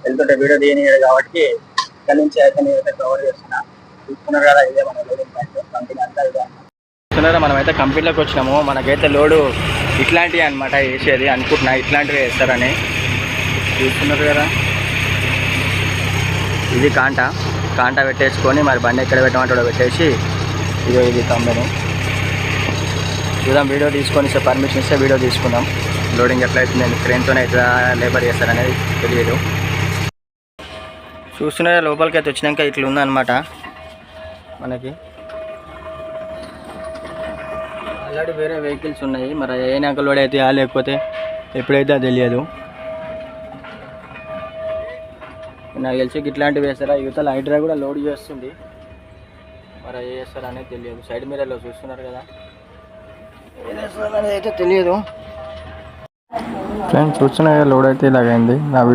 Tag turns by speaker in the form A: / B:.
A: వెళ్తుంటే వీడియో తీయనియడు కాబట్టి ఇక్కడ నుంచి అయితే నేనైతే కవర్ చేస్తున్నా. చూస్తున్నారు కదా, ఇదే మన లోడింగ్ పాయింట్ కంపెనీ అంతా ఇదే. చూస్తున్నారా, మనమైతే కంపెనీలోకి వచ్చినాము. మనకైతే లోడు ఇట్లాంటివి అనమాట వేసేది అనుకుంటున్నా, ఇట్లాంటివి వేస్తారని. చూస్తున్నారు కదా, ఇది కాంటా పెట్టేసుకొని మరి బండి ఎక్కడ పెట్టమంటాడో పెట్టేసి ఇది కంపెనీ చూద్దాం. వీడియో తీసుకొని పర్మిషన్ ఇస్తే వీడియో తీసుకుందాం. లోడింగ్ ఎట్లా అవుతుంది, నేను క్రేన్తోనే ఎట్లా లేబర్ చేస్తారనేది తెలియదు. చూస్తున్నారా, లోపలికి అయితే వచ్చినాక ఇట్లా ఉందన్నమాట. మనకి ఆల్రెడీ వేరే వెహికల్స్ ఉన్నాయి, మరి అయినాక లోడ్ అయితే లేకపోతే ఎప్పుడైతే అది తెలియదు. నాకు తెలిసి ఇట్లాంటివి వేస్తారా, యువతల హైడ్రా కూడా లోడ్ చేస్తుంది, మరి ఏ చేస్తారా అనేది తెలియదు. సైడ్ మిర్రర్లో చూస్తున్నారు కదా, ఏం చేస్తారు అనేది అయితే తెలియదు. ఫ్రెండ్స్ చూస్తున్నా లోడ్ అయితే ఇలాగైంది. నా వీడియో